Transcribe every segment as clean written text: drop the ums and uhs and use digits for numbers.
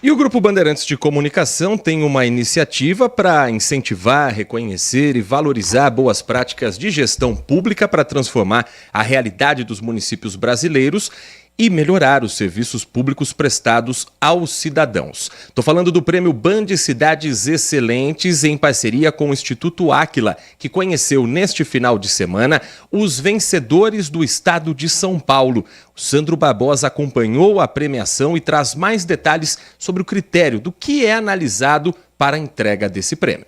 E o Grupo Bandeirantes de Comunicação tem uma iniciativa para incentivar, reconhecer e valorizar boas práticas de gestão pública para transformar a realidade dos municípios brasileiros e melhorar os serviços públicos prestados aos cidadãos. Estou falando do Prêmio Band Cidades Excelentes em parceria com o Instituto Áquila, que conheceu neste final de semana os vencedores do estado de São Paulo. O Sandro Barbosa acompanhou a premiação e traz mais detalhes sobre o critério do que é analisado para a entrega desse prêmio.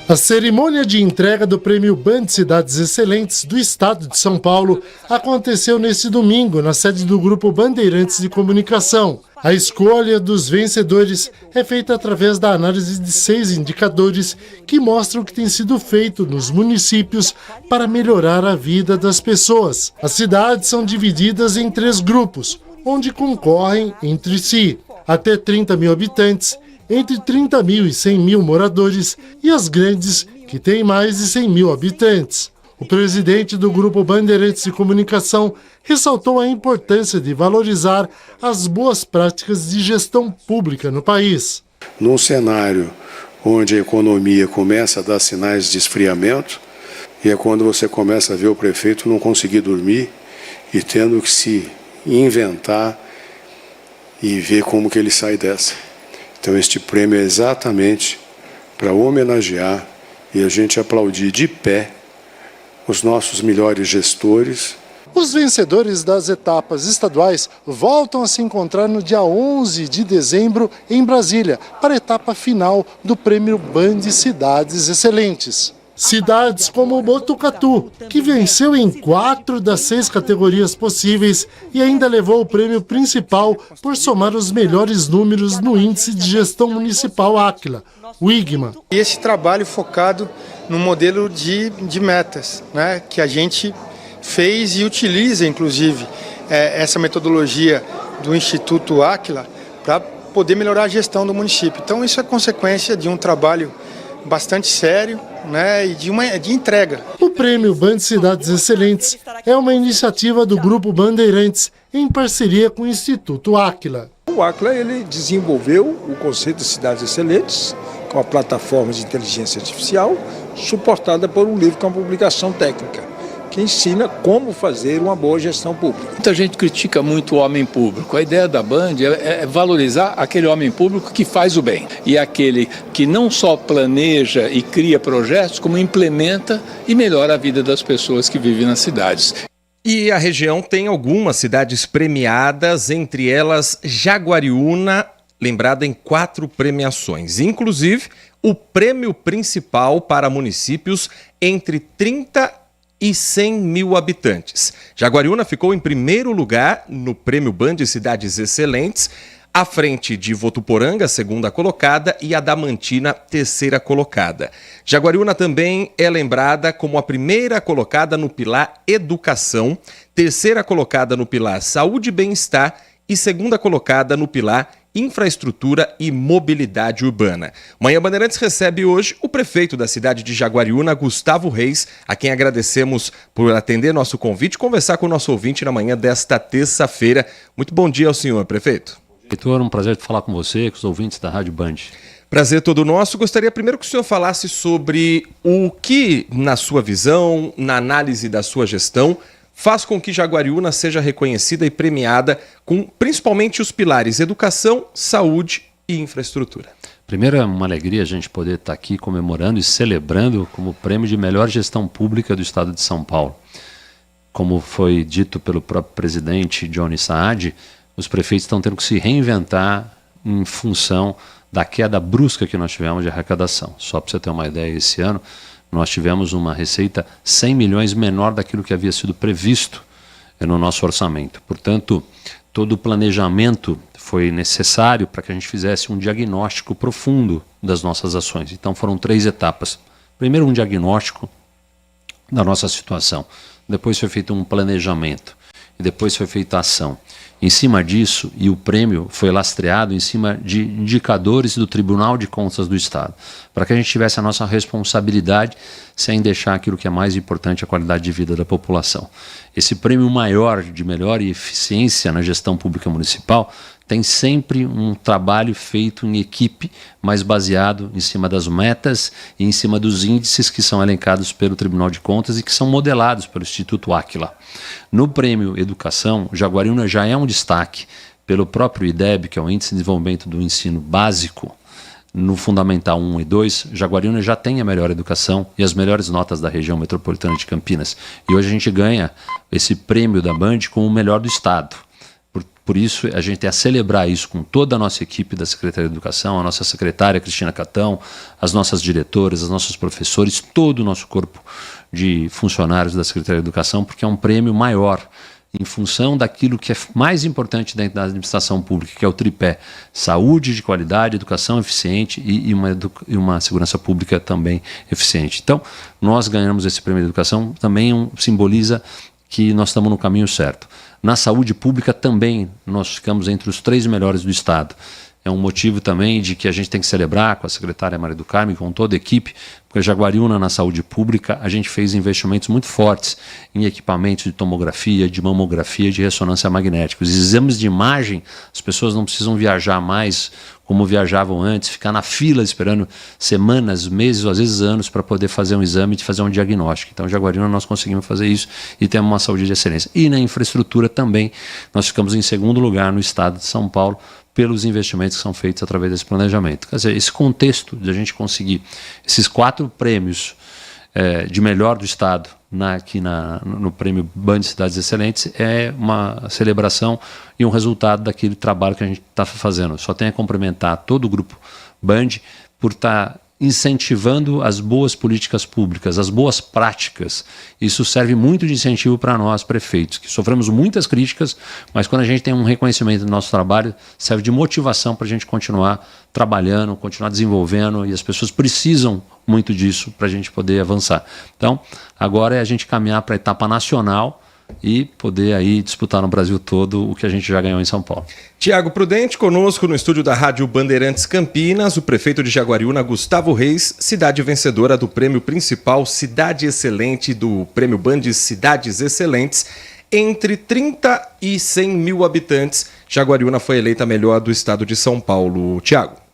A cerimônia de entrega do Prêmio Band Cidades Excelentes do Estado de São Paulo aconteceu neste domingo na sede do Grupo Bandeirantes de Comunicação. A escolha dos vencedores é feita através da análise de 6 indicadores que mostram o que tem sido feito nos municípios para melhorar a vida das pessoas. As cidades são divididas em 3 grupos, onde concorrem entre si até 30 mil habitantes, entre 30 mil e 100 mil moradores e as grandes, que têm mais de 100 mil habitantes. O presidente do Grupo Bandeirantes de Comunicação ressaltou a importância de valorizar as boas práticas de gestão pública no país. Num cenário onde a economia começa a dar sinais de esfriamento, e é quando você começa a ver o prefeito não conseguir dormir e tendo que se inventar e ver como que ele sai dessa. Então este prêmio é exatamente para homenagear e a gente aplaudir de pé os nossos melhores gestores. Os vencedores das etapas estaduais voltam a se encontrar no dia 11 de dezembro em Brasília, para a etapa final do Prêmio Band Cidades Excelentes. Cidades como Botucatu, que venceu em 4 das 6 categorias possíveis e ainda levou o prêmio principal por somar os melhores números no Índice de Gestão Municipal Áquila, o IGMA. E esse trabalho focado no modelo de metas, né, que a gente fez e utiliza, inclusive, essa metodologia do Instituto Áquila para poder melhorar a gestão do município. Então isso é consequência de um trabalho bastante sério, né, e de entrega. O Prêmio Band Cidades Excelentes é uma iniciativa do Grupo Bandeirantes em parceria com o Instituto Áquila. O Áquila ele desenvolveu o conceito de cidades excelentes, com a plataforma de inteligência artificial, suportada por um livro com uma publicação técnica, que ensina como fazer uma boa gestão pública. Muita gente critica muito o homem público. A ideia da Band é valorizar aquele homem público que faz o bem. E aquele que não só planeja e cria projetos, como implementa e melhora a vida das pessoas que vivem nas cidades. E a região tem algumas cidades premiadas, entre elas Jaguariúna, lembrada em 4 premiações. Inclusive, o prêmio principal para municípios entre 30 e 100 mil habitantes. Jaguariúna ficou em primeiro lugar no Prêmio Band Cidades Excelentes, à frente de Votuporanga, segunda colocada, e Adamantina, terceira colocada. Jaguariúna também é lembrada como a primeira colocada no pilar Educação, terceira colocada no pilar Saúde e Bem-Estar e segunda colocada no pilar Infraestrutura e Mobilidade Urbana. Manhã Bandeirantes recebe hoje o prefeito da cidade de Jaguariúna, Gustavo Reis, a quem agradecemos por atender nosso convite e conversar com o nosso ouvinte na manhã desta terça-feira. Muito bom dia ao senhor, prefeito. Heitor, um prazer falar com você, com os ouvintes da Rádio Band. Prazer todo nosso. Gostaria primeiro que o senhor falasse sobre o que, na sua visão, na análise da sua gestão, faz com que Jaguariúna seja reconhecida e premiada com principalmente os pilares educação, saúde e infraestrutura. Primeiro, é uma alegria a gente poder estar aqui comemorando e celebrando como prêmio de melhor gestão pública do estado de São Paulo. Como foi dito pelo próprio presidente Johnny Saad, os prefeitos estão tendo que se reinventar em função da queda brusca que nós tivemos de arrecadação. Só para você ter uma ideia, esse ano nós tivemos uma receita 100 milhões menor daquilo que havia sido previsto no nosso orçamento. Portanto, todo o planejamento foi necessário para que a gente fizesse um diagnóstico profundo das nossas ações. Então foram 3 etapas. Primeiro, um diagnóstico da nossa situação. Depois foi feito um planejamento. E depois foi feita a ação. Em cima disso, e o prêmio foi lastreado em cima de indicadores do Tribunal de Contas do Estado, para que a gente tivesse a nossa responsabilidade sem deixar aquilo que é mais importante, a qualidade de vida da população. Esse prêmio maior de melhor eficiência na gestão pública municipal tem sempre um trabalho feito em equipe, mas baseado em cima das metas e em cima dos índices que são elencados pelo Tribunal de Contas e que são modelados pelo Instituto Áquila. No prêmio Educação, Jaguariúna já é um destaque pelo próprio IDEB, que é o Índice de Desenvolvimento do Ensino Básico. No Fundamental 1 e 2, Jaguariúna já tem a melhor educação e as melhores notas da região metropolitana de Campinas. E hoje a gente ganha esse prêmio da Band como o melhor do estado. Por isso, a gente tem a celebrar isso com toda a nossa equipe da Secretaria de Educação, a nossa secretária Cristina Catão, as nossas diretoras, os nossos professores, todo o nosso corpo de funcionários da Secretaria de Educação, porque é um prêmio maior em função daquilo que é mais importante dentro da administração pública, que é o tripé: saúde de qualidade, educação eficiente e uma segurança pública também eficiente. Então, nós ganhamos esse prêmio de educação, também simboliza que nós estamos no caminho certo. Na saúde pública também nós ficamos entre os 3 melhores do estado. É um motivo também de que a gente tem que celebrar com a secretária Maria do Carmo e com toda a equipe, porque a Jaguariúna, na saúde pública, a gente fez investimentos muito fortes em equipamentos de tomografia, de mamografia, de ressonância magnética. Os exames de imagem, as pessoas não precisam viajar mais como viajavam antes, ficar na fila esperando semanas, meses ou às vezes anos para poder fazer um exame e fazer um diagnóstico. Então, em Jaguariúna, nós conseguimos fazer isso e temos uma saúde de excelência. E na infraestrutura também, nós ficamos em segundo lugar no estado de São Paulo, pelos investimentos que são feitos através desse planejamento. Quer dizer, esse contexto de a gente conseguir esses 4 prêmios de melhor do estado no prêmio Band Cidades Excelentes é uma celebração e um resultado daquele trabalho que a gente está fazendo. Só tenho a cumprimentar todo o grupo Band por estar incentivando as boas políticas públicas, as boas práticas. Isso serve muito de incentivo para nós, prefeitos, que sofremos muitas críticas, mas quando a gente tem um reconhecimento do nosso trabalho, serve de motivação para a gente continuar trabalhando, continuar desenvolvendo, e as pessoas precisam muito disso para a gente poder avançar. Então, agora é a gente caminhar para a etapa nacional e poder aí disputar no Brasil todo o que a gente já ganhou em São Paulo. Tiago Prudente, conosco no estúdio da Rádio Bandeirantes Campinas, o prefeito de Jaguariúna, Gustavo Reis, cidade vencedora do prêmio principal Cidade Excelente do prêmio Band Cidades Excelentes. Entre 30 e 100 mil habitantes, Jaguariúna foi eleita a melhor do estado de São Paulo. Tiago.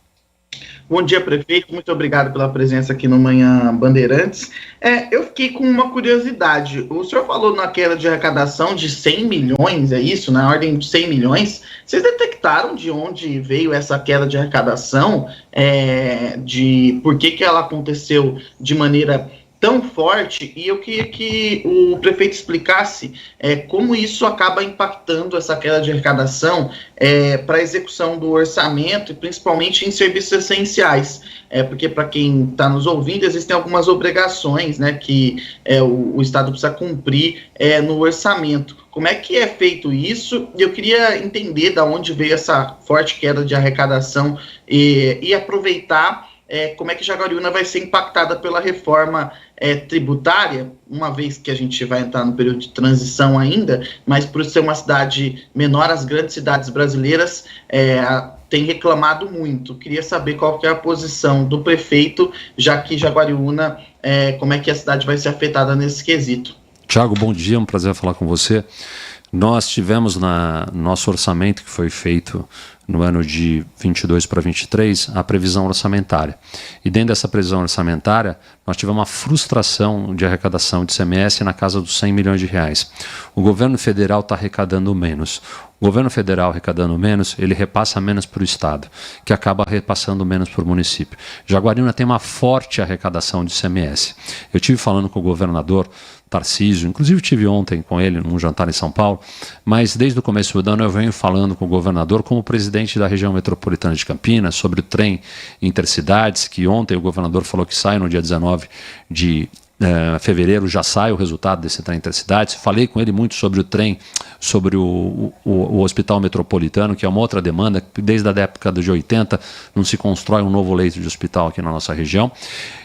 Bom dia, prefeito. Muito obrigado pela presença aqui no Manhã Bandeirantes. Eu fiquei com uma curiosidade. O senhor falou na queda de arrecadação de 100 milhões, é isso? Na ordem de 100 milhões. Vocês detectaram de onde veio essa queda de arrecadação? De por que ela aconteceu de maneira tão forte? E eu queria que o prefeito explicasse como isso acaba impactando essa queda de arrecadação para a execução do orçamento e principalmente em serviços essenciais. Porque para quem está nos ouvindo, existem algumas obrigações, né, que o Estado precisa cumprir no orçamento. Como é que é feito isso? E eu queria entender de onde veio essa forte queda de arrecadação e aproveitar como é que Jaguariúna vai ser impactada pela reforma tributária, uma vez que a gente vai entrar no período de transição ainda, mas por ser uma cidade menor, as grandes cidades brasileiras têm reclamado muito. Queria saber qual que é a posição do prefeito, já que Jaguariúna, como é que a cidade vai ser afetada nesse quesito. Tiago, bom dia, é um prazer falar com você. Nós tivemos no nosso orçamento que foi feito no ano de 22 para 23, a previsão orçamentária. E dentro dessa previsão orçamentária, nós tivemos uma frustração de arrecadação de ICMS na casa dos 100 milhões de reais. O governo federal está arrecadando menos. O governo federal arrecadando menos, ele repassa menos para o Estado, que acaba repassando menos para o município. Jaguariúna tem uma forte arrecadação de ICMS. Eu estive falando com o governador Tarcísio, inclusive tive ontem com ele num jantar em São Paulo, mas desde o começo do ano eu venho falando com o governador como presidente da região metropolitana de Campinas sobre o trem intercidades, que ontem o governador falou que sai no dia 19 de fevereiro, já sai o resultado desse trem intercidades. Falei com ele muito sobre o trem, sobre o hospital metropolitano, que é uma outra demanda, desde a época de 80 não se constrói um novo leito de hospital aqui na nossa região.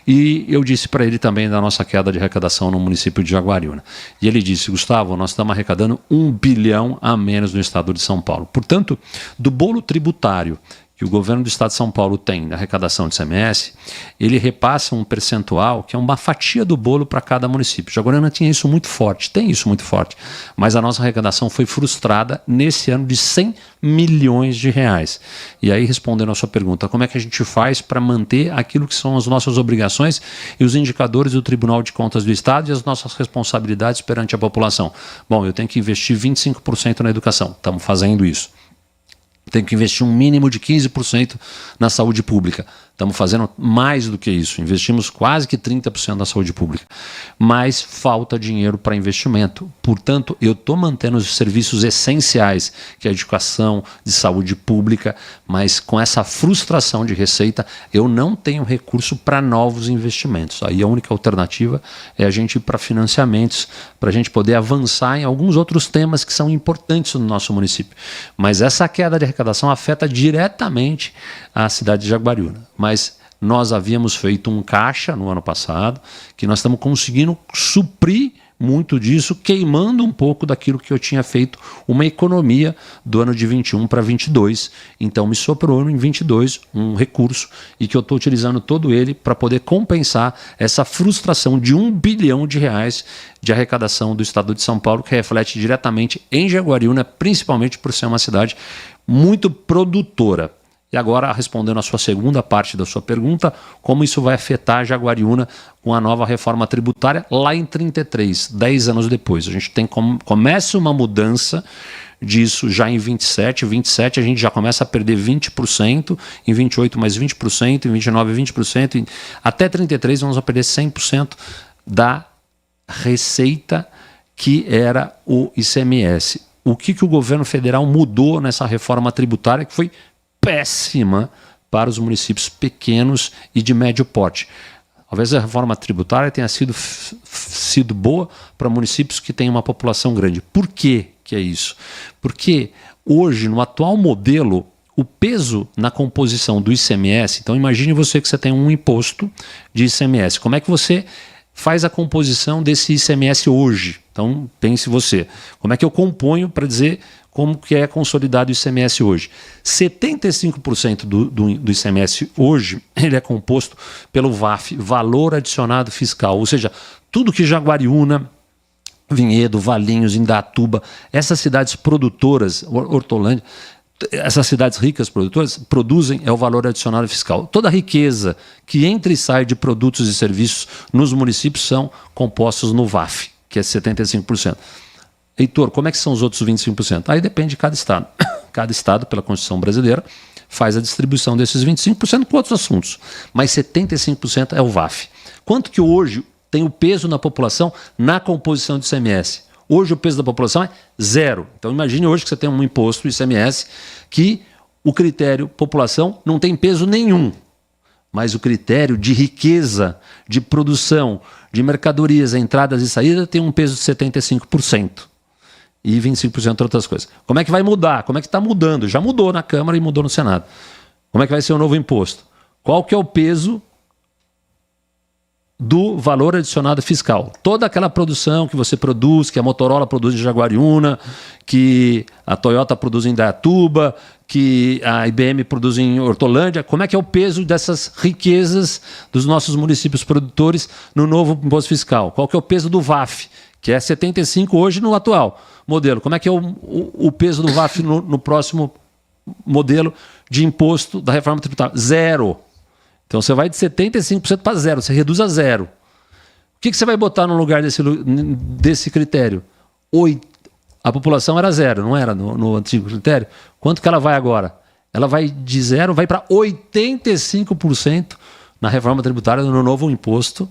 E eu disse para ele também da nossa queda de arrecadação no município de Jaguariúna. E ele disse: Gustavo, nós estamos arrecadando 1 bilhão a menos no estado de São Paulo. Portanto, do bolo tributário que o governo do estado de São Paulo tem na arrecadação de ICMS, ele repassa um percentual que é uma fatia do bolo para cada município. Jaguariúna tinha isso muito forte, tem isso muito forte, mas a nossa arrecadação foi frustrada nesse ano de 100 milhões de reais. E aí, respondendo a sua pergunta, como é que a gente faz para manter aquilo que são as nossas obrigações e os indicadores do Tribunal de Contas do Estado e as nossas responsabilidades perante a população? Bom, eu tenho que investir 25% na educação, estamos fazendo isso. Tem que investir um mínimo de 15% na saúde pública. Estamos fazendo mais do que isso. Investimos quase que 30% na saúde pública. Mas falta dinheiro para investimento. Portanto, eu estou mantendo os serviços essenciais, que é a educação, de saúde pública, mas com essa frustração de receita, eu não tenho recurso para novos investimentos. Aí a única alternativa é a gente ir para financiamentos, para a gente poder avançar em alguns outros temas que são importantes no nosso município. Mas essa queda de arrecadação afeta diretamente a cidade de Jaguariúna. Mas nós havíamos feito um caixa no ano passado, que nós estamos conseguindo suprir muito disso, queimando um pouco daquilo que eu tinha feito, uma economia do ano de 21 para 22. Então me sobrou em 22 um recurso e que eu estou utilizando todo ele para poder compensar essa frustração de R$1 bilhão de arrecadação do estado de São Paulo, que reflete diretamente em Jaguariúna, principalmente por ser uma cidade muito produtora. E agora, respondendo a sua segunda parte da sua pergunta, como isso vai afetar Jaguariúna com a nova reforma tributária lá em 33, 10 anos depois. A gente começa uma mudança disso já em 27. 27 a gente já começa a perder 20%, em 28 mais 20%, em 29 20%, até 33 vamos a perder 100% da receita que era o ICMS. O que o governo federal mudou nessa reforma tributária que foi péssima para os municípios pequenos e de médio porte. Talvez a reforma tributária tenha sido boa para municípios que têm uma população grande. Por que é isso? Porque hoje, no atual modelo, o peso na composição do ICMS, então imagine você que você tem um imposto de ICMS. Como é que você faz a composição desse ICMS hoje? Então pense você, como é que eu componho para dizer como que é consolidado o ICMS hoje? 75% do ICMS hoje ele é composto pelo VAF, Valor Adicionado Fiscal, ou seja, tudo que Jaguariúna, Vinhedo, Valinhos, Indaiatuba, essas cidades produtoras, Hortolândia, essas cidades ricas produtoras produzem é o valor adicionado fiscal. Toda a riqueza que entra e sai de produtos e serviços nos municípios são compostos no VAF, que é 75%. Heitor, como é que são os outros 25%? Aí depende de cada estado. Cada estado, pela Constituição brasileira, faz a distribuição desses 25% com outros assuntos. Mas 75% é o VAF. Quanto que hoje tem o peso na população na composição do ICMS? Hoje o peso da população é 0. Então imagine hoje que você tem um imposto, ICMS, que o critério população não tem peso nenhum. Mas o critério de riqueza, de produção, de mercadorias, entradas e saídas tem um peso de 75%. E 25% outras coisas. Como é que vai mudar? Como é que está mudando? Já mudou na Câmara e mudou no Senado. Como é que vai ser o novo imposto? Qual que é o peso do valor adicionado fiscal? Toda aquela produção que você produz, que a Motorola produz em Jaguariúna, que a Toyota produz em Indaiatuba, que a IBM produz em Hortolândia, como é que é o peso dessas riquezas dos nossos municípios produtores no novo imposto fiscal? Qual que é o peso do VAF, que é 75 hoje no atual modelo? Como é que é o peso do VAF no próximo modelo de imposto da reforma tributária? 0. Então você vai de 75% para 0, você reduz a 0. O que você vai botar no lugar desse critério? A população era 0, não era no antigo critério? Quanto que ela vai agora? Ela vai de 0, vai para 85% na reforma tributária, no novo imposto,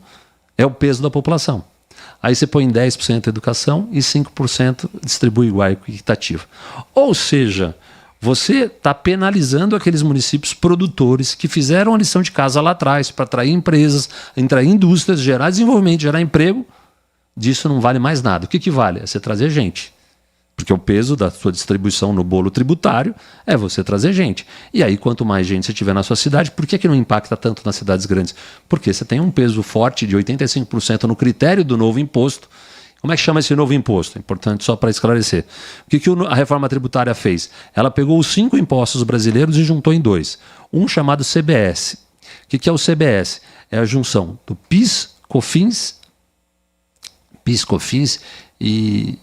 é o peso da população. Aí você põe 10% educação e 5% distribui igual e equitativo. Ou seja, você está penalizando aqueles municípios produtores que fizeram a lição de casa lá atrás para atrair empresas, atrair indústrias, gerar desenvolvimento, gerar emprego. Disso não vale mais nada. O que vale? É você trazer gente. Porque o peso da sua distribuição no bolo tributário é você trazer gente. E aí, quanto mais gente você tiver na sua cidade, por que não impacta tanto nas cidades grandes? Porque você tem um peso forte de 85% no critério do novo imposto Como é que chama esse novo imposto? É importante só para esclarecer. O que a reforma tributária fez? Ela pegou os 5 impostos brasileiros e juntou em 2. Um chamado CBS. O que é o CBS? É a junção do PIS, COFINS e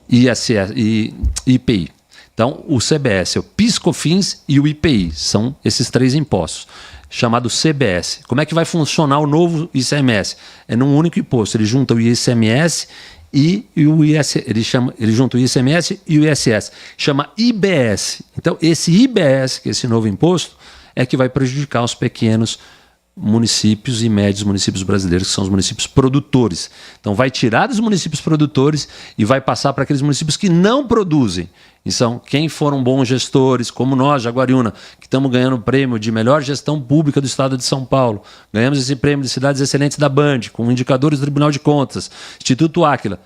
ISS e IPI. Então, o CBS é o PIS, COFINS e o IPI. São esses 3 impostos. Chamado CBS. Como é que vai funcionar o novo ICMS? É num único imposto. Ele junta o ICMS e o ISS. Ele junta o ICMS e o ISS. Chama IBS. Então, esse IBS, que é esse novo imposto, é que vai prejudicar os pequenos municípios e médios municípios brasileiros, que são os municípios produtores. Então, vai tirar dos municípios produtores e vai passar para aqueles municípios que não produzem. E são quem foram bons gestores, como nós, Jaguariúna, que estamos ganhando o prêmio de melhor gestão pública do estado de São Paulo. Ganhamos esse prêmio de Cidades Excelentes da Band, com indicadores do Tribunal de Contas, Instituto Áquila.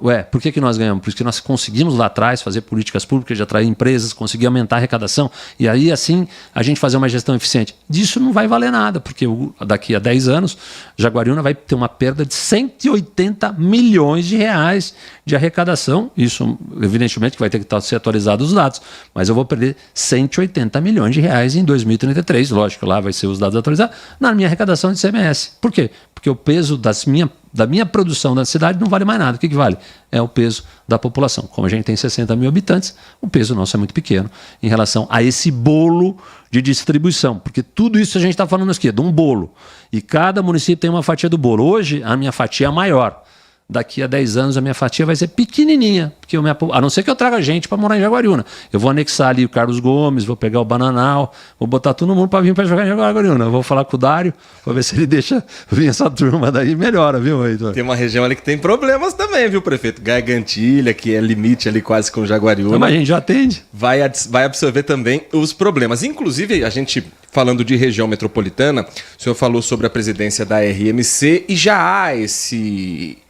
Ué, por que nós ganhamos? Porque nós conseguimos lá atrás fazer políticas públicas de atrair empresas, conseguir aumentar a arrecadação e aí assim a gente fazer uma gestão eficiente. Disso não vai valer nada, porque daqui a 10 anos Jaguariúna vai ter uma perda de 180 milhões de reais de arrecadação. Isso evidentemente que vai ter que ser atualizados os dados, mas eu vou perder 180 milhões de reais em 2033, lógico, lá vai ser os dados atualizados, na minha arrecadação de ICMS. Por quê? Porque o peso da minha produção da cidade não vale mais nada. O que vale? É o peso da população. Como a gente tem 60 mil habitantes, o peso nosso é muito pequeno em relação a esse bolo de distribuição. Porque tudo isso a gente está falando aqui, de um bolo. E cada município tem uma fatia do bolo. Hoje, a minha fatia é maior. Daqui a 10 anos a minha fatia vai ser pequenininha, porque a não ser que eu traga gente para morar em Jaguariúna. Eu vou anexar ali o Carlos Gomes, vou pegar o Bananal, vou botar todo mundo para vir para jogar em Jaguariúna. Eu vou falar com o Dário, vou ver se ele deixa vir essa turma daí, melhora, viu, Heitor? Tem uma região ali que tem problemas também, viu, prefeito? Gargantilha, que é limite ali quase com Jaguariúna. Mas a gente já atende. Vai absorver também os problemas. Inclusive, a gente, falando de região metropolitana, o senhor falou sobre a presidência da RMC e já há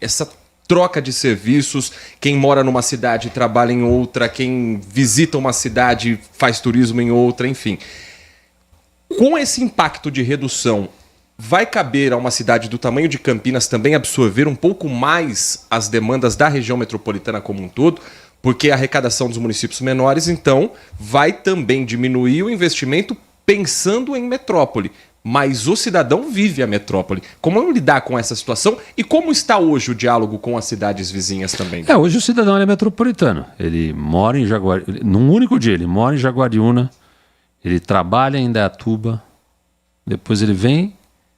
essa troca de serviços, quem mora numa cidade trabalha em outra, quem visita uma cidade faz turismo em outra, enfim. Com esse impacto de redução, vai caber a uma cidade do tamanho de Campinas também absorver um pouco mais as demandas da região metropolitana como um todo? Porque a arrecadação dos municípios menores, então, vai também diminuir o investimento pensando em metrópole. Mas o cidadão vive a metrópole. Como lidar com essa situação e como está hoje o diálogo com as cidades vizinhas também? Hoje o cidadão é metropolitano. Ele mora em Jaguariúna, num único dia, ele mora em Jaguariúna, ele trabalha em Indaiatuba, depois ele vem,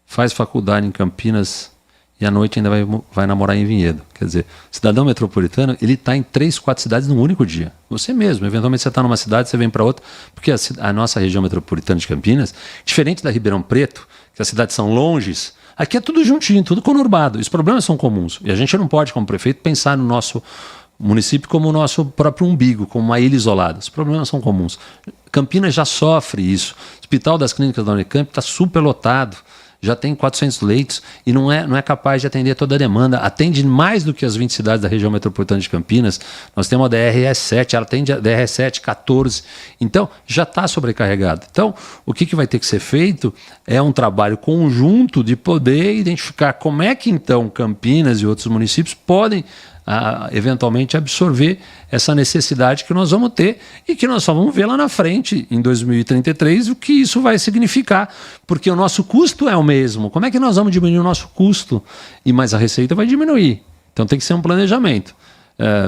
faz faculdade em Campinas e à noite ainda vai namorar em Vinhedo. Quer dizer, o cidadão metropolitano, ele está em 3, 4 cidades num único dia. Você mesmo, eventualmente você está numa cidade, você vem para outra, porque a nossa região metropolitana de Campinas, diferente da Ribeirão Preto, que as cidades são longes, aqui é tudo juntinho, tudo conurbado. Os problemas são comuns. E a gente não pode, como prefeito, pensar no nosso município como o nosso próprio umbigo, como uma ilha isolada. Os problemas são comuns. Campinas já sofre isso. O Hospital das Clínicas da Unicamp está superlotado. Já tem 400 leitos e não é capaz de atender toda a demanda. Atende mais do que as 20 cidades da região metropolitana de Campinas. Nós temos a DRS7, ela atende a DRS7, 14. Então, já está sobrecarregado. Então, o que vai ter que ser feito é um trabalho conjunto de poder identificar como é que, então, Campinas e outros municípios podem eventualmente absorver essa necessidade que nós vamos ter e que nós só vamos ver lá na frente, em 2033, o que isso vai significar, porque o nosso custo é o mesmo. Como é que nós vamos diminuir o nosso custo? Mas a receita vai diminuir. Então tem que ser um planejamento.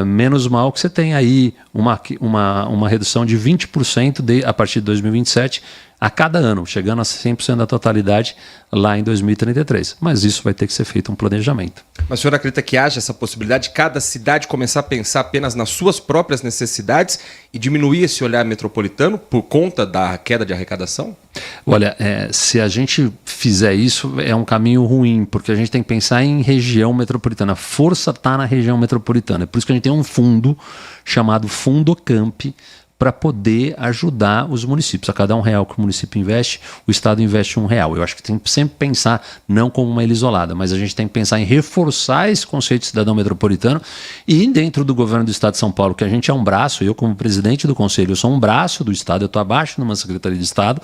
Menos mal que você tem aí uma redução de 20% a partir de 2027 a cada ano, chegando a 100% da totalidade lá em 2033. Mas isso vai ter que ser feito um planejamento. Mas o senhor acredita que haja essa possibilidade de cada cidade começar a pensar apenas nas suas próprias necessidades e diminuir esse olhar metropolitano por conta da queda de arrecadação? Olha, se a gente fizer isso, é um caminho ruim, porque a gente tem que pensar em região metropolitana. A força está na região metropolitana. É por isso que a gente tem um fundo chamado Fundocamp, para poder ajudar os municípios. A cada R$1 que o município investe, o Estado investe R$1. Eu acho que tem que sempre pensar, não como uma ilha isolada, mas a gente tem que pensar em reforçar esse conceito de cidadão metropolitano e dentro do governo do Estado de São Paulo, que a gente é um braço, eu como presidente do Conselho, eu sou um braço do Estado, eu estou abaixo de uma Secretaria de Estado,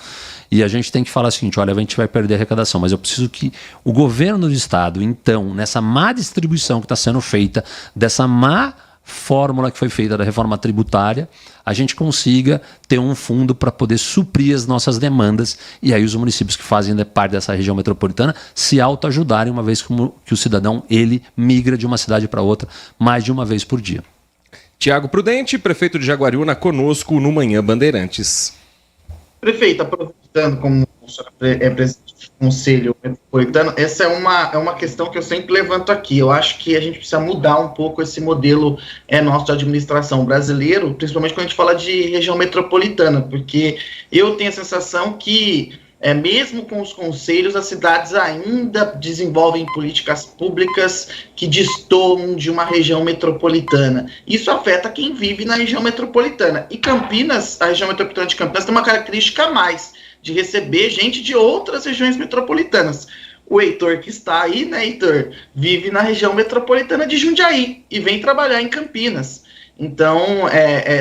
e a gente tem que falar o seguinte, olha, a gente vai perder a arrecadação, mas eu preciso que o governo do Estado, então, nessa má distribuição que está sendo feita, dessa má fórmula que foi feita da reforma tributária, a gente consiga ter um fundo para poder suprir as nossas demandas e aí os municípios que fazem parte dessa região metropolitana se autoajudarem, uma vez que o cidadão, ele migra de uma cidade para outra mais de uma vez por dia. Tiago Prudente, prefeito de Jaguariúna, conosco no Manhã Bandeirantes. Prefeito, aproveitando como o senhor é presidente do Conselho Metropolitano, essa é uma questão que eu sempre levanto aqui. Eu acho que a gente precisa mudar um pouco esse modelo nosso de administração brasileiro, principalmente quando a gente fala de região metropolitana, porque eu tenho a sensação que, mesmo com os conselhos, as cidades ainda desenvolvem políticas públicas que destoam de uma região metropolitana. Isso afeta quem vive na região metropolitana. E Campinas, a região metropolitana de Campinas, tem uma característica a mais, de receber gente de outras regiões metropolitanas. O Heitor, que está aí, né, Heitor, vive na região metropolitana de Jundiaí e vem trabalhar em Campinas. Então,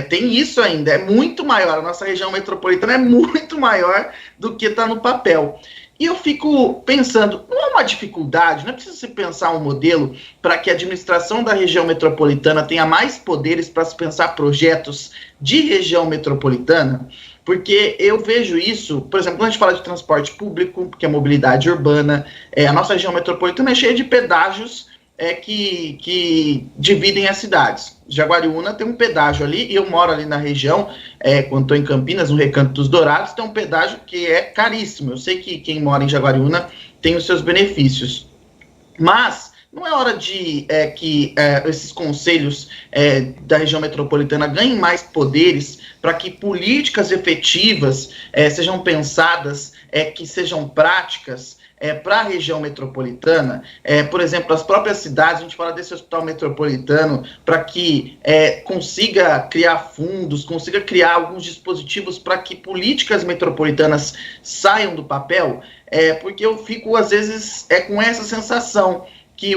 tem isso ainda, é muito maior, a nossa região metropolitana é muito maior do que está no papel. E eu fico pensando, não é uma dificuldade, não é preciso se pensar um modelo para que a administração da região metropolitana tenha mais poderes para se pensar projetos de região metropolitana? Porque eu vejo isso, por exemplo, quando a gente fala de transporte público, que é mobilidade urbana, a nossa região metropolitana é cheia de pedágios que dividem as cidades. Jaguariúna tem um pedágio ali, e eu moro ali na região, quando estou em Campinas, no Recanto dos Dourados, tem um pedágio que é caríssimo. Eu sei que quem mora em Jaguariúna tem os seus benefícios. Mas não é hora de que esses conselhos da região metropolitana ganhem mais poderes para que políticas efetivas sejam pensadas, que sejam práticas, para a região metropolitana, por exemplo, as próprias cidades, a gente fala desse hospital metropolitano, para que consiga criar fundos, consiga criar alguns dispositivos para que políticas metropolitanas saiam do papel, porque eu fico, às vezes, com essa sensação que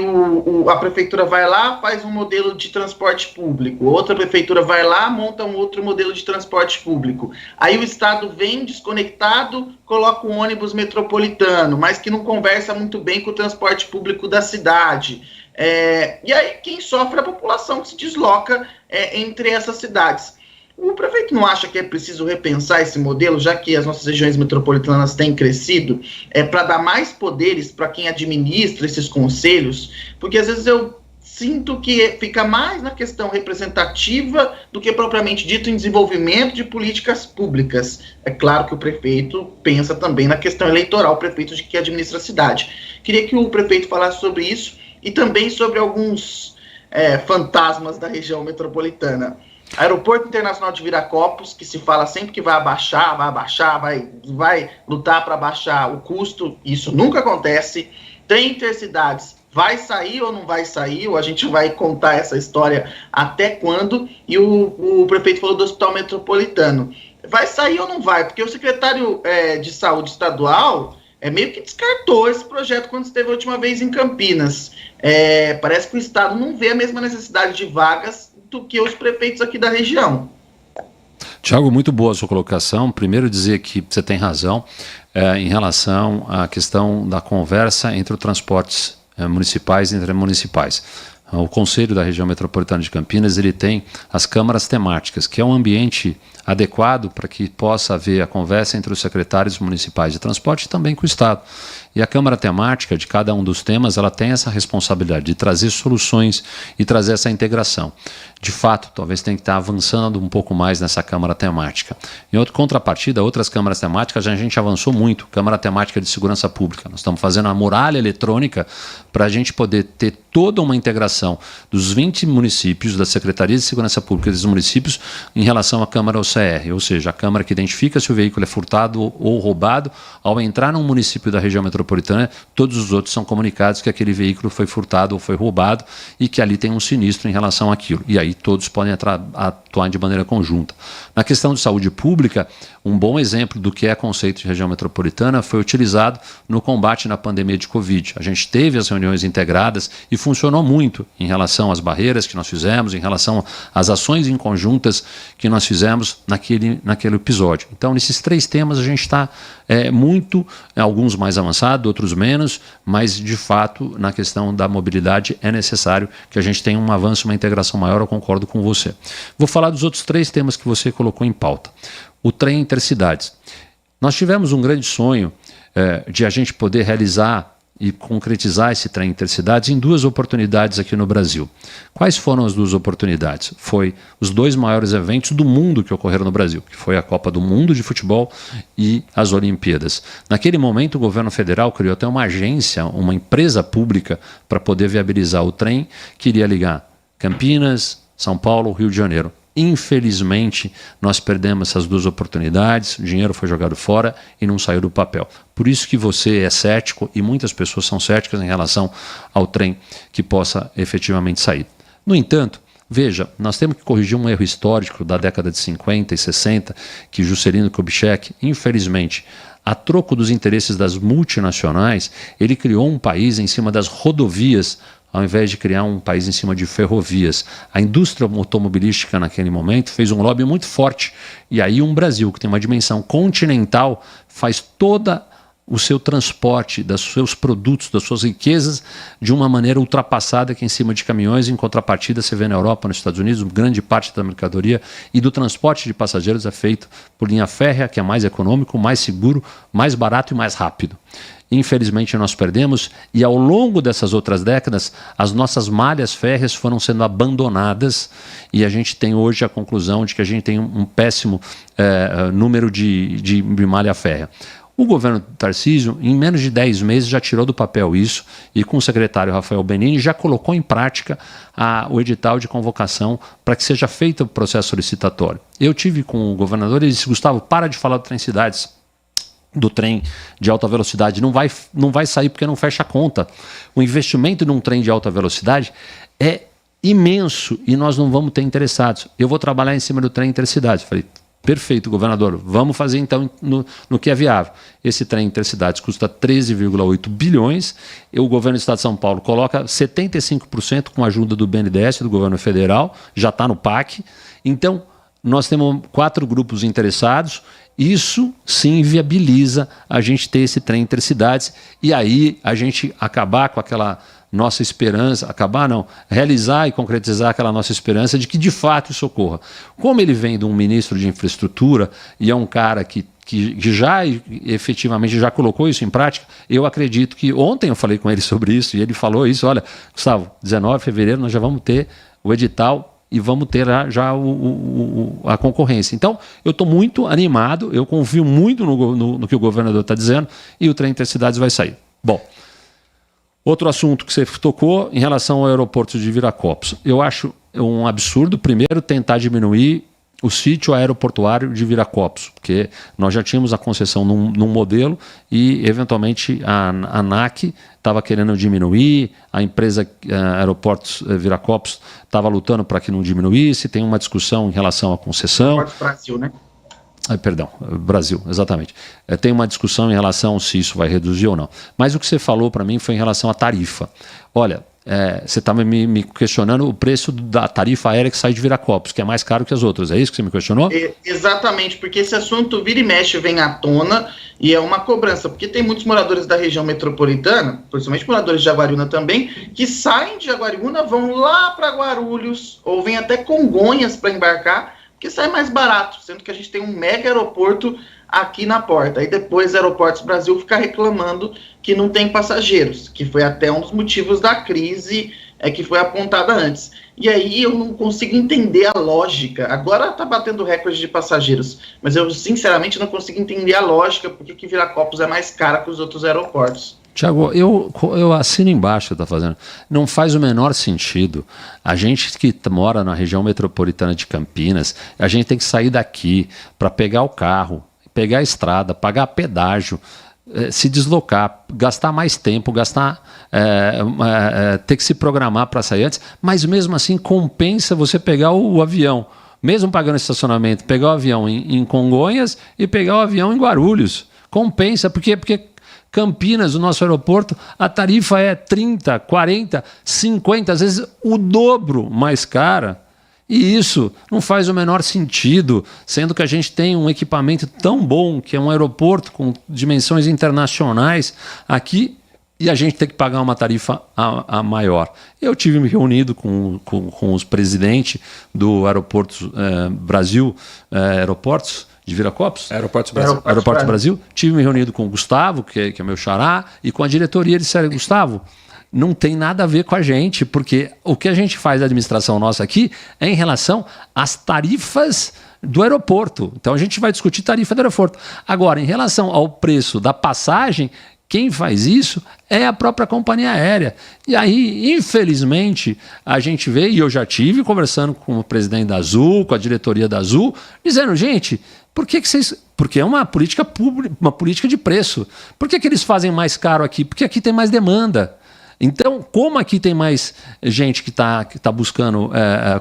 a prefeitura vai lá, faz um modelo de transporte público, outra prefeitura vai lá, monta um outro modelo de transporte público. Aí o Estado vem desconectado, coloca um ônibus metropolitano, mas que não conversa muito bem com o transporte público da cidade. E aí quem sofre é a população que se desloca entre essas cidades. O prefeito não acha que é preciso repensar esse modelo, já que as nossas regiões metropolitanas têm crescido, para dar mais poderes para quem administra esses conselhos? Porque às vezes eu sinto que fica mais na questão representativa do que propriamente dito em desenvolvimento de políticas públicas. É claro que o prefeito pensa também na questão eleitoral, o prefeito que administra a cidade. Queria que o prefeito falasse sobre isso e também sobre alguns fantasmas da região metropolitana. Aeroporto Internacional de Viracopos, que se fala sempre que vai abaixar, vai lutar para abaixar o custo, isso nunca acontece. Trem Intercidades, vai sair ou não vai sair, ou a gente vai contar essa história até quando? E o prefeito falou do Hospital Metropolitano. Vai sair ou não vai? Porque o secretário de Saúde estadual meio que descartou esse projeto quando esteve a última vez em Campinas. Parece que o Estado não vê a mesma necessidade de vagas do que os prefeitos aqui da região. Tiago, muito boa a sua colocação. Primeiro dizer que você tem razão em relação à questão da conversa entre os transportes municipais e intermunicipais. O Conselho da Região Metropolitana de Campinas, ele tem as câmaras temáticas, que é um ambiente adequado para que possa haver a conversa entre os secretários municipais de transporte e também com o Estado. E a Câmara Temática de cada um dos temas, ela tem essa responsabilidade de trazer soluções e trazer essa integração. De fato, talvez tenha que estar avançando um pouco mais nessa Câmara Temática. Em outra contrapartida, outras câmaras temáticas, a gente avançou muito. Câmara Temática de Segurança Pública. Nós estamos fazendo a muralha eletrônica para a gente poder ter toda uma integração dos 20 municípios, da Secretaria de Segurança Pública dos municípios, em relação à Câmara OCR, ou seja, a Câmara que identifica se o veículo é furtado ou roubado. Ao entrar num município da região metropolitana, todos os outros são comunicados que aquele veículo foi furtado ou foi roubado e que ali tem um sinistro em relação àquilo. E aí todos podem atuar de maneira conjunta. Na questão de saúde pública, um bom exemplo do que é conceito de região metropolitana foi utilizado no combate na pandemia de Covid. A gente teve as reuniões integradas e funcionou muito em relação às barreiras que nós fizemos, em relação às ações em conjuntas que nós fizemos naquele episódio. Então, nesses 3 temas a gente está muito, alguns mais avançados, outros menos, mas de fato na questão da mobilidade é necessário que a gente tenha um avanço, uma integração maior, eu concordo com você. Vou falar dos outros 3 temas que você colocou em pauta. O trem intercidades. Nós tivemos um grande sonho de a gente poder realizar e concretizar esse trem intercidades em 2 oportunidades aqui no Brasil. Quais foram as 2 oportunidades? Foi os 2 maiores eventos do mundo que ocorreram no Brasil, que foi a Copa do Mundo de Futebol e as Olimpíadas. Naquele momento, o governo federal criou até uma agência, uma empresa pública, para poder viabilizar o trem que iria ligar Campinas, São Paulo, Rio de Janeiro. Infelizmente, nós perdemos essas 2 oportunidades, o dinheiro foi jogado fora e não saiu do papel. Por isso que você é cético e muitas pessoas são céticas em relação ao trem que possa efetivamente sair. No entanto, veja, nós temos que corrigir um erro histórico da década de 50 e 60, que Juscelino Kubitschek, infelizmente, a troco dos interesses das multinacionais, ele criou um país em cima das rodovias, ao invés de criar um país em cima de ferrovias. A indústria automobilística naquele momento fez um lobby muito forte, e aí um Brasil que tem uma dimensão continental faz toda o seu transporte, dos seus produtos, das suas riquezas, de uma maneira ultrapassada, que em cima de caminhões. Em contrapartida, você vê na Europa, nos Estados Unidos, grande parte da mercadoria e do transporte de passageiros é feito por linha férrea, que é mais econômico, mais seguro, mais barato e mais rápido. Infelizmente nós perdemos, e ao longo dessas outras décadas as nossas malhas férreas foram sendo abandonadas, e a gente tem hoje a conclusão de que a gente tem um péssimo número de malha férrea. O governo Tarcísio, em menos de 10 meses, já tirou do papel isso, e com o secretário Rafael Benini já colocou em prática o edital de convocação para que seja feito o processo solicitatório. Eu tive com o governador, ele disse: Gustavo, para de falar do Trem Cidades, do trem de alta velocidade, não vai sair porque não fecha a conta. O investimento num trem de alta velocidade é imenso e nós não vamos ter interessados. Eu vou trabalhar em cima do trem intercidades. Falei, perfeito, governador, vamos fazer então no que é viável. Esse trem intercidades custa 13,8 bilhões, o governo do Estado de São Paulo coloca 75% com a ajuda do BNDES, do governo federal, já está no PAC. Então, nós temos 4 grupos interessados. Isso sim viabiliza a gente ter esse trem intercidades e aí a gente acabar com aquela nossa esperança, realizar e concretizar aquela nossa esperança de que de fato isso ocorra. Como ele vem de um ministro de infraestrutura e é um cara que já efetivamente já colocou isso em prática, eu acredito que ontem eu falei com ele sobre isso e ele falou isso: olha, Gustavo, 19 de fevereiro nós já vamos ter o edital e vamos ter já a concorrência. Então, eu estou muito animado, eu confio muito no que o governador está dizendo, e o trem intercidades vai sair. Bom, outro assunto que você tocou em relação ao aeroporto de Viracopos. Eu acho um absurdo, primeiro, tentar diminuir o sítio aeroportuário de Viracopos, porque nós já tínhamos a concessão num modelo e, eventualmente, a ANAC estava querendo diminuir, a empresa Aeroportos Viracopos estava lutando para que não diminuísse, tem uma discussão em relação à concessão. Aeroportos Brasil, né? Brasil, exatamente. Tem uma discussão em relação se isso vai reduzir ou não. Mas o que você falou para mim foi em relação à tarifa. Olha, você estava me questionando o preço da tarifa aérea que sai de Viracopos, que é mais caro que as outras. É isso que você me questionou? Exatamente, porque esse assunto vira e mexe vem à tona e é uma cobrança, porque tem muitos moradores da região metropolitana, principalmente moradores de Jaguariúna também, que saem de Jaguariúna, vão lá para Guarulhos ou vêm até Congonhas para embarcar, porque sai mais barato, sendo que a gente tem um mega aeroporto aqui na porta. Aí depois Aeroportos Brasil fica reclamando que não tem passageiros, que foi até um dos motivos da crise que foi apontada antes. E aí eu não consigo entender a lógica. Agora está batendo recorde de passageiros, mas eu sinceramente não consigo entender a lógica porque que Viracopos é mais cara que os outros aeroportos. Tiago, eu assino embaixo, está fazendo. Não faz o menor sentido. A gente que mora na região metropolitana de Campinas, a gente tem que sair daqui para pegar o carro, pegar a estrada, pagar pedágio, se deslocar, gastar mais tempo, ter que se programar para sair antes, mas mesmo assim compensa você pegar o avião, mesmo pagando estacionamento, pegar o avião em Congonhas e pegar o avião em Guarulhos. Compensa, porque Campinas, o nosso aeroporto, a tarifa é 30, 40, 50, às vezes o dobro mais cara. E isso não faz o menor sentido, sendo que a gente tem um equipamento tão bom, que é um aeroporto com dimensões internacionais aqui, e a gente tem que pagar uma tarifa a maior. Eu tive me reunido com os presidentes do Aeroportos Brasil, Aeroportos de Viracopos? Aeroportos Brasil. Aeroportos Brasil. Tive me reunido com o Gustavo, que é meu xará, e com a diretoria. Eles disseram, Gustavo, não tem nada a ver com a gente, porque o que a gente faz da administração nossa aqui é em relação às tarifas do aeroporto. Então a gente vai discutir tarifa do aeroporto. Agora, em relação ao preço da passagem, quem faz isso é a própria companhia aérea. E aí, infelizmente, a gente vê, e eu já tive conversando com o presidente da Azul, com a diretoria da Azul, dizendo, gente, por que vocês... Porque é uma política pública, uma política de preço. Por que eles fazem mais caro aqui? Porque aqui tem mais demanda. Então, como aqui tem mais gente que tá buscando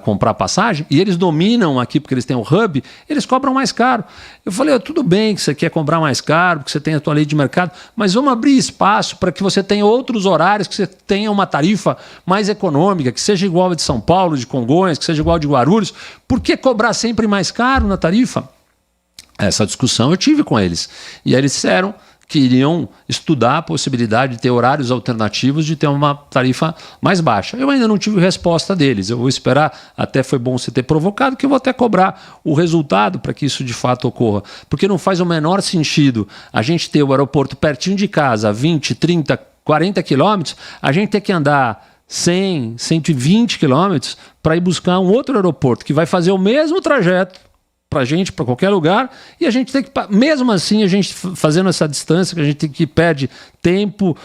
comprar passagem, e eles dominam aqui porque eles têm o hub, eles cobram mais caro. Eu falei, tudo bem que você quer cobrar mais caro, porque você tem a tua lei de mercado, mas vamos abrir espaço para que você tenha outros horários, que você tenha uma tarifa mais econômica, que seja igual a de São Paulo, de Congonhas, que seja igual a de Guarulhos. Por que cobrar sempre mais caro na tarifa? Essa discussão eu tive com eles. E aí eles disseram que iriam estudar a possibilidade de ter horários alternativos, de ter uma tarifa mais baixa. Eu ainda não tive resposta deles. Eu vou esperar, até foi bom você ter provocado, que eu vou até cobrar o resultado para que isso de fato ocorra. Porque não faz o menor sentido a gente ter o aeroporto pertinho de casa, 20, 30, 40 quilômetros, a gente ter que andar 100, 120 quilômetros para ir buscar um outro aeroporto que vai fazer o mesmo trajeto para a gente, para qualquer lugar, e a gente tem que, mesmo assim, a gente fazendo essa distância, que a gente tem que perde tempo,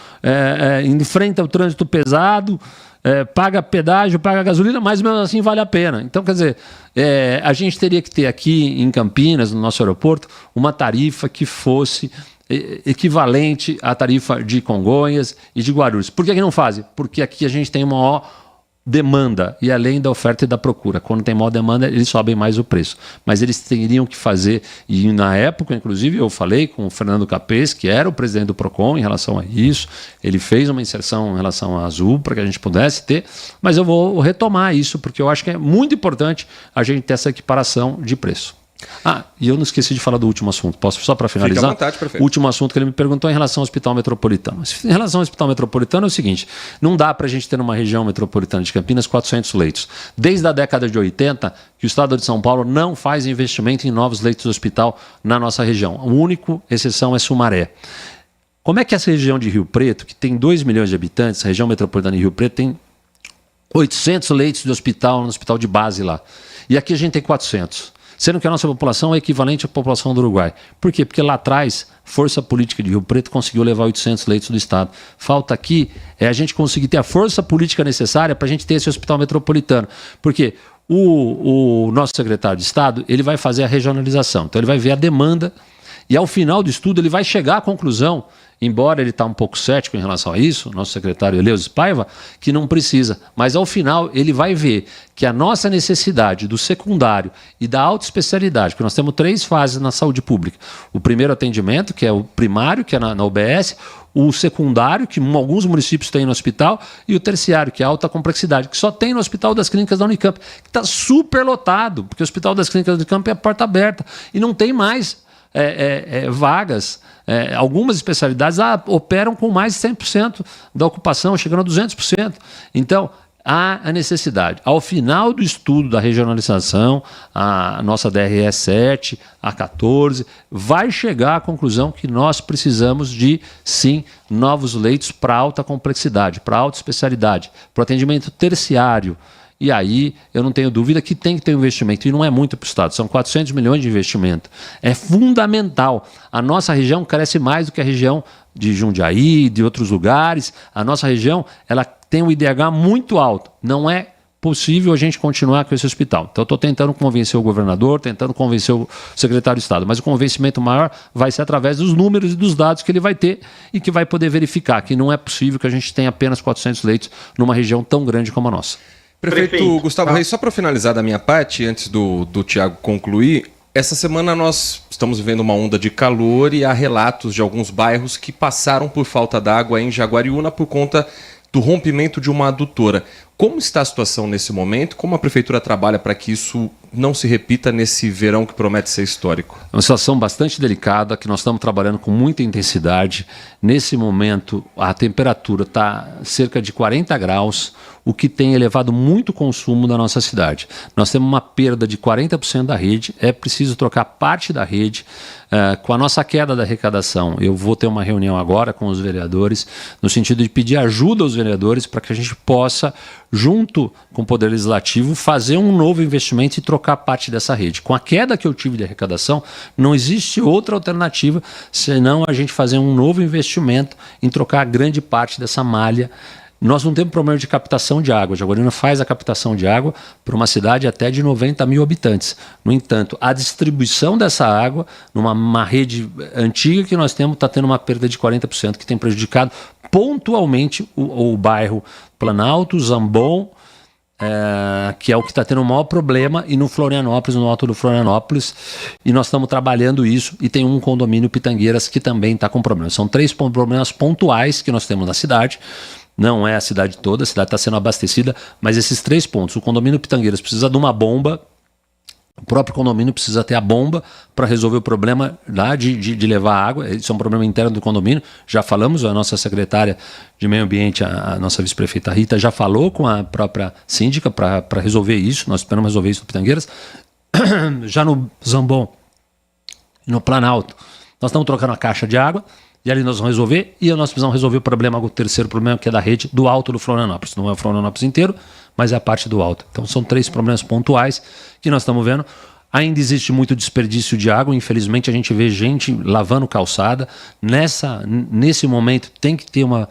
enfrenta o trânsito pesado, paga pedágio, paga gasolina, mas mesmo assim vale a pena. Então, quer dizer, a gente teria que ter aqui em Campinas, no nosso aeroporto, uma tarifa que fosse equivalente à tarifa de Congonhas e de Guarulhos. Por que não fazem? Porque aqui a gente tem uma maior demanda, e além da oferta e da procura. Quando tem maior demanda, eles sobem mais o preço. Mas eles teriam que fazer, e na época, inclusive, eu falei com o Fernando Capês, que era o presidente do PROCON, em relação a isso. Ele fez uma inserção em relação à Azul, para que a gente pudesse ter, mas eu vou retomar isso, porque eu acho que é muito importante a gente ter essa equiparação de preço. E eu não esqueci de falar do último assunto. Posso só para finalizar? Fique à vontade, prefeito. O último assunto que ele me perguntou em relação ao Hospital Metropolitano. Em relação ao Hospital Metropolitano é o seguinte, não dá para a gente ter numa região metropolitana de Campinas 400 leitos. Desde a década de 80, que o Estado de São Paulo não faz investimento em novos leitos de hospital na nossa região. A única exceção é Sumaré. Como é que essa região de Rio Preto, que tem 2 milhões de habitantes, a região metropolitana de Rio Preto tem 800 leitos de hospital no hospital de base lá. E aqui a gente tem 400. Sendo que a nossa população é equivalente à população do Uruguai. Por quê? Porque lá atrás, força política de Rio Preto conseguiu levar 800 leitos do Estado. Falta aqui a gente conseguir ter a força política necessária para a gente ter esse hospital metropolitano. Porque o nosso secretário de Estado, ele vai fazer a regionalização. Então ele vai ver a demanda e ao final do estudo ele vai chegar à conclusão, embora ele está um pouco cético em relação a isso, nosso secretário Eleusis Paiva, que não precisa. Mas ao final ele vai ver que a nossa necessidade do secundário e da autoespecialidade, porque nós temos 3 fases na saúde pública. O primeiro atendimento, que é o primário, que é na UBS, o secundário, que alguns municípios têm no hospital, e o terciário, que é a alta complexidade, que só tem no Hospital das Clínicas da Unicamp, que está super lotado, porque o Hospital das Clínicas da Unicamp é a porta aberta e não tem mais vagas. Algumas especialidades operam com mais de 100% da ocupação, chegando a 200%. Então, há a necessidade. Ao final do estudo da regionalização, a nossa DRE 7, a 14, vai chegar à conclusão que nós precisamos de, sim, novos leitos para alta complexidade, para alta especialidade, para o atendimento terciário. E aí, eu não tenho dúvida que tem que ter um investimento, e não é muito para o Estado, são 400 milhões de investimento. É fundamental. A nossa região cresce mais do que a região de Jundiaí, de outros lugares. A nossa região ela tem um IDH muito alto. Não é possível a gente continuar com esse hospital. Então, eu estou tentando convencer o governador, tentando convencer o secretário de Estado, mas o convencimento maior vai ser através dos números e dos dados que ele vai ter e que vai poder verificar que não é possível que a gente tenha apenas 400 leitos numa região tão grande como a nossa. Prefeito Gustavo Reis, só para finalizar da minha parte, antes do Tiago concluir, essa semana nós estamos vivendo uma onda de calor e há relatos de alguns bairros que passaram por falta d'água em Jaguariúna por conta do rompimento de uma adutora. Como está a situação nesse momento? Como a Prefeitura trabalha para que isso não se repita nesse verão que promete ser histórico? É uma situação bastante delicada, que nós estamos trabalhando com muita intensidade. Nesse momento, a temperatura está cerca de 40 graus, o que tem elevado muito o consumo da nossa cidade. Nós temos uma perda de 40% da rede, é preciso trocar parte da rede. Com a nossa queda da arrecadação, eu vou ter uma reunião agora com os vereadores, no sentido de pedir ajuda aos vereadores para que a gente possa, junto com o Poder Legislativo, fazer um novo investimento e trocar parte dessa rede. Com a queda que eu tive de arrecadação, não existe outra alternativa senão a gente fazer um novo investimento em trocar grande parte dessa malha. Nós não temos problema de captação de água. Jaguariúna faz a captação de água para uma cidade até de 90 mil habitantes. No entanto, a distribuição dessa água, numa rede antiga que nós temos, está tendo uma perda de 40%, que tem prejudicado pontualmente o bairro Planalto, Zambon, que é o que está tendo o maior problema, e no Florianópolis, no alto do Florianópolis, e nós estamos trabalhando isso, e tem um condomínio Pitangueiras que também está com problemas. São 3 problemas pontuais que nós temos na cidade. Não é a cidade toda, a cidade está sendo abastecida, mas esses 3 pontos. O condomínio Pitangueiras precisa de uma bomba, o próprio condomínio precisa ter a bomba para resolver o problema lá de levar água. Isso é um problema interno do condomínio. Já falamos, a nossa secretária de Meio Ambiente, a nossa vice-prefeita Rita, já falou com a própria síndica para resolver isso. Nós esperamos resolver isso no Pitangueiras. Já no Zambon, no Planalto, nós estamos trocando a caixa de água. E ali nós vamos resolver, e nós precisamos resolver o terceiro problema, que é da rede do alto do Florianópolis. Não é o Florianópolis inteiro, mas é a parte do alto. Então são 3 problemas pontuais que nós estamos vendo. Ainda existe muito desperdício de água, infelizmente a gente vê gente lavando calçada. Nesse momento tem que ter uma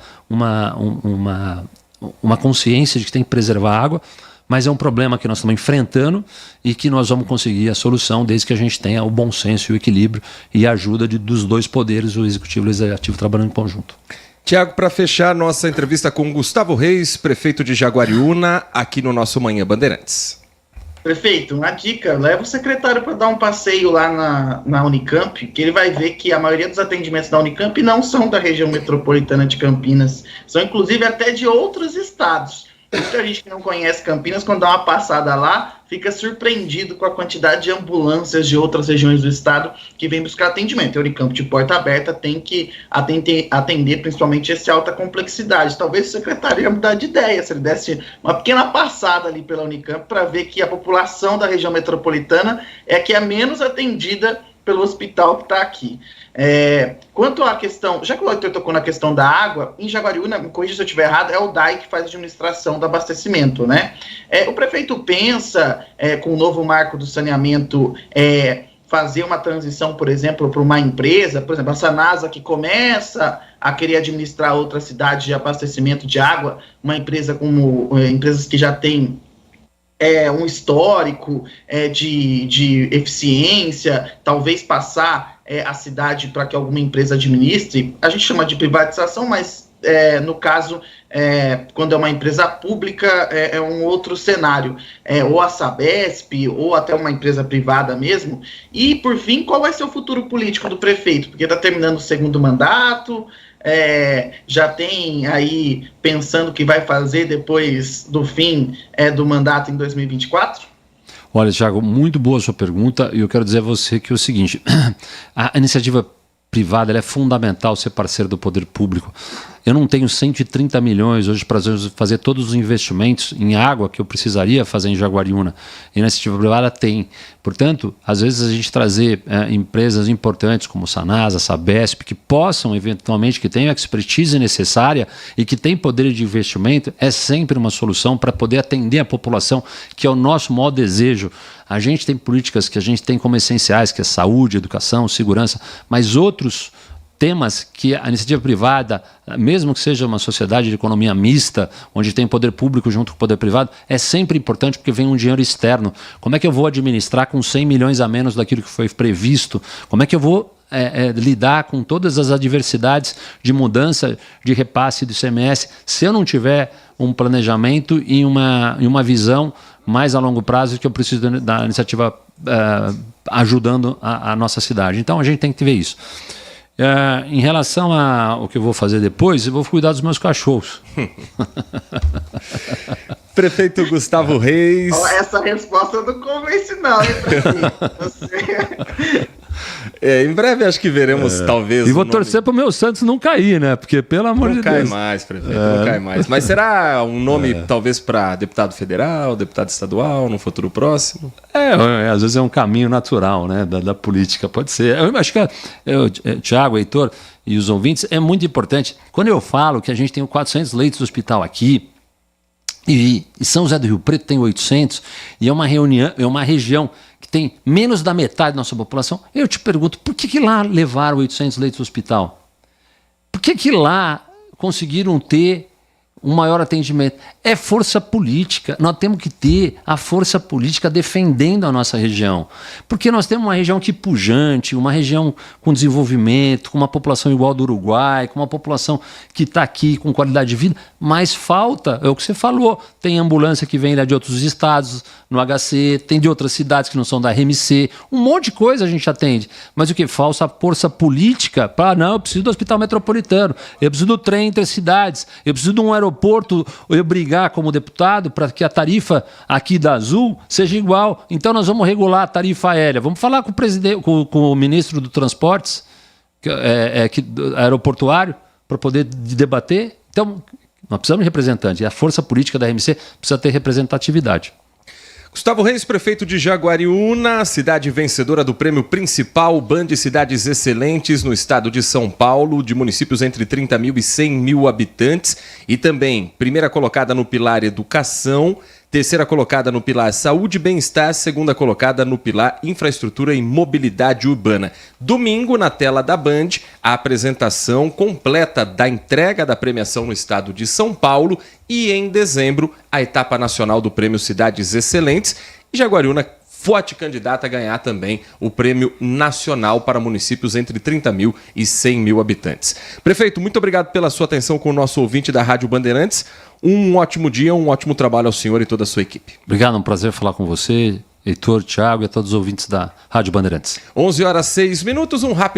consciência de que tem que preservar a água, mas é um problema que nós estamos enfrentando e que nós vamos conseguir a solução desde que a gente tenha o bom senso e o equilíbrio e a ajuda dos 2 poderes, o Executivo e o Legislativo, trabalhando em conjunto. Tiago, para fechar nossa entrevista com Gustavo Reis, prefeito de Jaguariúna, aqui no nosso Manhã Bandeirantes. Prefeito, uma dica, leva o secretário para dar um passeio lá na Unicamp, que ele vai ver que a maioria dos atendimentos da Unicamp não são da região metropolitana de Campinas, são inclusive até de outros estados. Muita gente que não conhece Campinas, quando dá uma passada lá, fica surpreendido com a quantidade de ambulâncias de outras regiões do estado que vêm buscar atendimento. A Unicamp de porta aberta tem que atender principalmente essa alta complexidade. Talvez o secretário ia mudar de ideia, se ele desse uma pequena passada ali pela Unicamp para ver que a população da região metropolitana é a que é menos atendida pelo hospital que está aqui. Quanto à questão, já que o Heitor tocou na questão da água, em Jaguariúna, me corrija se eu estiver errado, é o DAI que faz a administração do abastecimento, né? O prefeito pensa, com o novo marco do saneamento, fazer uma transição, por exemplo, para uma empresa, por exemplo, a Sanasa, que começa a querer administrar outra cidade de abastecimento de água, uma empresa como empresas que já têm um histórico de eficiência, talvez passar a cidade para que alguma empresa administre. A gente chama de privatização, mas no caso, quando é uma empresa pública, é um outro cenário, ou a Sabesp, ou até uma empresa privada mesmo. E, por fim, qual vai ser o futuro político do prefeito? Porque está terminando o 2º mandato, já tem aí pensando o que vai fazer depois do fim do mandato em 2024? Olha, Thiago, muito boa a sua pergunta, e eu quero dizer a você que é o seguinte, a iniciativa privada ela é fundamental ser parceiro do poder público. Eu não tenho 130 milhões hoje para fazer todos os investimentos em água que eu precisaria fazer em Jaguariúna. E a iniciativa privada tem. Portanto, às vezes a gente trazer empresas importantes como Sanasa, Sabesp, que possam eventualmente, que tenham a expertise necessária e que têm poder de investimento, é sempre uma solução para poder atender a população, que é o nosso maior desejo. A gente tem políticas que a gente tem como essenciais, que é saúde, educação, segurança, mas outros temas que a iniciativa privada, mesmo que seja uma sociedade de economia mista, onde tem poder público junto com o poder privado, é sempre importante porque vem um dinheiro externo. Como é que eu vou administrar com 100 milhões a menos daquilo que foi previsto? Como é que eu vou lidar com todas as adversidades de mudança de repasse do ICMS se eu não tiver um planejamento e uma visão mais a longo prazo que eu preciso da iniciativa ajudando a nossa cidade. Então a gente tem que ver isso. Em relação ao que eu vou fazer depois, eu vou cuidar dos meus cachorros. Prefeito Gustavo Reis. Essa resposta eu não convence não, hein, prefeito? Em breve acho que veremos talvez... E vou torcer para o meu Santos não cair, né? Porque pelo amor de Deus... Não cai mais, prefeito, não cai mais. Mas será um nome talvez para deputado federal, deputado estadual, no futuro próximo? Às vezes é um caminho natural, né, da política, pode ser. Eu acho que Tiago, Heitor e os ouvintes, é muito importante. Quando eu falo que a gente tem 400 leitos de hospital aqui, e São José do Rio Preto tem 800, e é uma região que tem menos da metade da nossa população, eu te pergunto, por que lá levaram 800 leitos de hospital? Por que lá conseguiram ter um maior atendimento? É força política. Nós temos que ter a força política defendendo a nossa região. Porque nós temos uma região que pujante, uma região com desenvolvimento, com uma população igual do Uruguai, com uma população que está aqui com qualidade de vida, mas falta, é o que você falou, tem ambulância que vem lá de outros estados, no HC, tem de outras cidades que não são da RMC, um monte de coisa a gente atende, mas o que falta? A força política para, não, eu preciso do hospital metropolitano, eu preciso do trem entre as eu preciso de um aeroporto, eu brigar como deputado para que a tarifa aqui da Azul seja igual. Então nós vamos regular a tarifa aérea. Vamos falar com o presidente, com o ministro do Transportes, aeroportuário, para poder debater. Então, nós precisamos de representante. E a força política da RMC precisa ter representatividade. Gustavo Reis, prefeito de Jaguariúna, cidade vencedora do prêmio principal Band Cidades Excelentes no estado de São Paulo, de municípios entre 30 mil e 100 mil habitantes, e também primeira colocada no pilar Educação, terceira colocada no pilar Saúde e Bem-Estar, segunda colocada no pilar Infraestrutura e Mobilidade Urbana. Domingo, na tela da Band, a apresentação completa da entrega da premiação no estado de São Paulo e, em dezembro, a etapa nacional do Prêmio Cidades Excelentes. E Jaguariúna, forte candidata a ganhar também o Prêmio Nacional para municípios entre 30 mil e 100 mil habitantes. Prefeito, muito obrigado pela sua atenção com o nosso ouvinte da Rádio Bandeirantes. Um ótimo dia, um ótimo trabalho ao senhor e toda a sua equipe. Obrigado, é um prazer falar com você, Heitor, Thiago e a todos os ouvintes da Rádio Bandeirantes. 11h06, um rápido